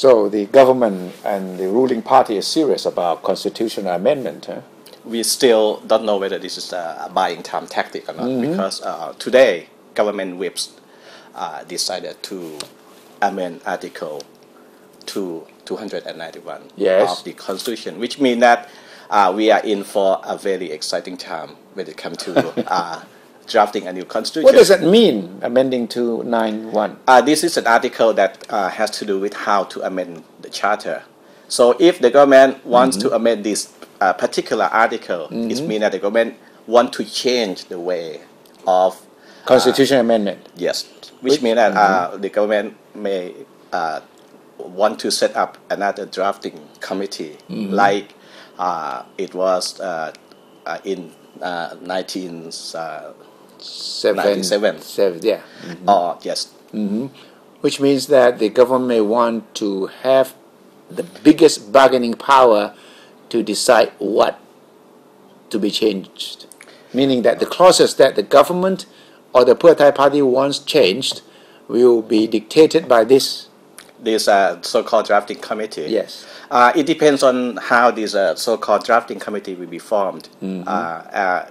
So the government and the ruling party is serious about constitutional amendment, huh? We still don't know whether this is a buying time tactic or not, because today government whips decided to amend Article 291 Yes. of the Constitution, which means that we are in for a very exciting time when it comes to drafting a new constitution. What does that mean, amending 291? This is an article that has to do with how to amend the charter. So if the government wants to amend this particular article, it means that the government want to change the way of Constitutional amendment. yes, which means that the government may want to set up another drafting committee, like it was in 1997. Yeah. Or yes, Which means that the government may want to have the biggest bargaining power to decide what to be changed. Meaning that the clauses that the government or the Pheu Thai party wants changed will be dictated by this. This so-called drafting committee. Yes. It depends on how this so-called drafting committee will be formed.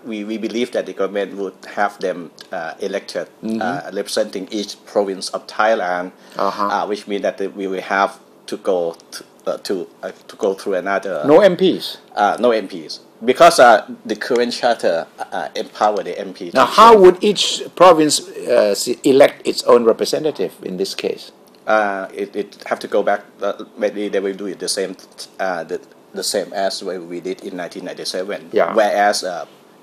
We believe that the government would have them elected representing each province of Thailand, which means that we will have to go to go through another. No MPs. No MPs, because the current charter empower the MP. Now, how would each province elect its own representative in this case? It have to go back. Maybe they will do it the same as we did in 1997. Yeah. Whereas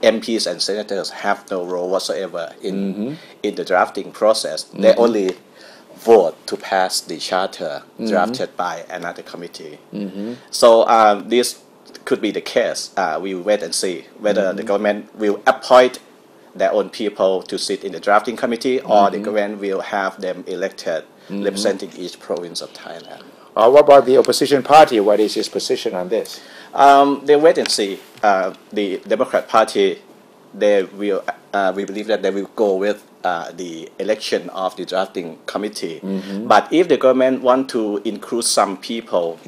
MPs and senators have no role whatsoever in the drafting process. They only vote to pass the charter drafted by another committee. So this could be the case. We will wait and see whether the government will appoint their own people to sit in the drafting committee, or the government will have them elected representing each province of Thailand. What about the opposition party? What is his position on this? They wait and see. The Democrat Party, they will. We believe that they will go with the election of the drafting committee. But if the government want to include some people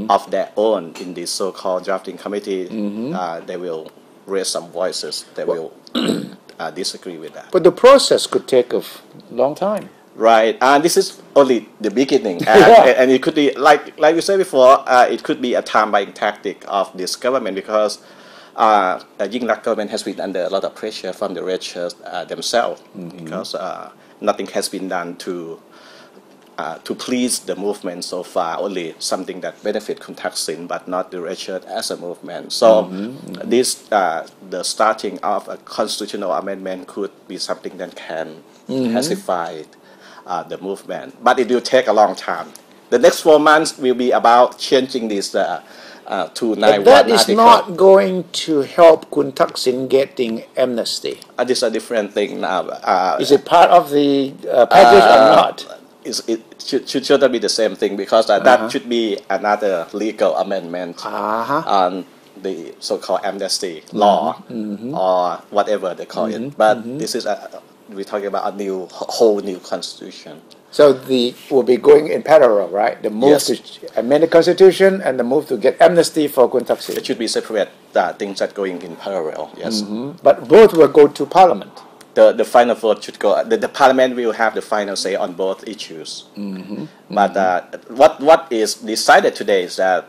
of their own in the so-called drafting committee, they will raise some voices that will disagree with that. But the process could take a long time. Right, and this is only the beginning, and it could be like we said before. It could be a time-buying tactic of this government, because Yingluck government has been under a lot of pressure from the red shirts themselves, because nothing has been done to please the movement so far. Only something that benefit Kun Thaksin, but not the red shirt as a movement. So this the starting of a constitutional amendment could be something that can pacify the movement, but it will take a long time. The next 4 months will be about changing this 291 That is article. not going to help Kun Thaksin getting amnesty. This is a different thing now. Is it part of the package or not? It shouldn't be the same thing, because that should be another legal amendment on the so-called amnesty law or whatever they call it. But this is we're talking about a whole new constitution. So will be going in parallel, right? The move to amend the constitution and the move to get amnesty for Kun Thaksin. It should be separate things that going in parallel. Yes. But both will go to parliament. The final vote should go. The parliament will have the final say on both issues. But what is decided today is that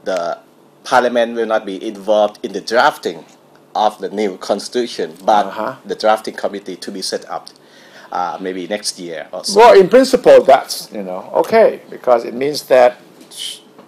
the parliament will not be involved in the drafting of the new constitution, but the drafting committee to be set up maybe next year or so. Well, in principle, that's okay, because it means that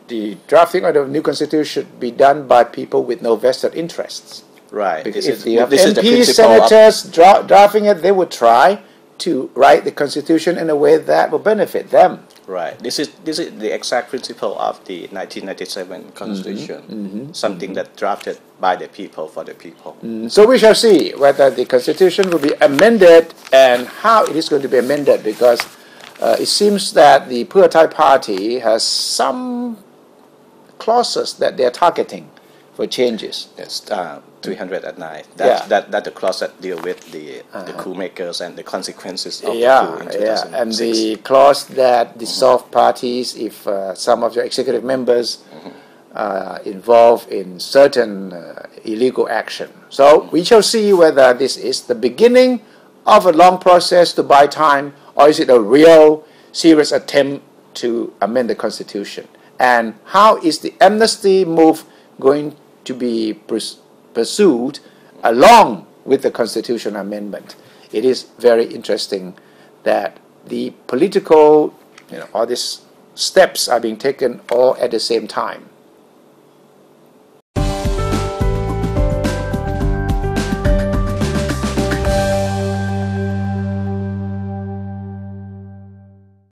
the drafting of the new constitution should be done by people with no vested interests. Right. Because if you have MPs, senators drafting it, they would try to write the constitution in a way that will benefit them. Right. This is the exact principle of the 1997 Constitution, something that drafted by the people for the people. So we shall see whether the Constitution will be amended and how it is going to be amended, because it seems that the Pheu Thai party has some clauses that they are targeting for changes. Yes, 309. Yeah. That's the clause that deal with the coup makers and the consequences of the coup Yeah, in yeah, 2006. and the clause that dissolve parties if some of your executive members involved in certain illegal action. So we shall see whether this is the beginning of a long process to buy time, or is it a real serious attempt to amend the Constitution? And how is the amnesty move going to be pursued along with the Constitution amendment? It is very interesting that the political, all these steps are being taken all at the same time.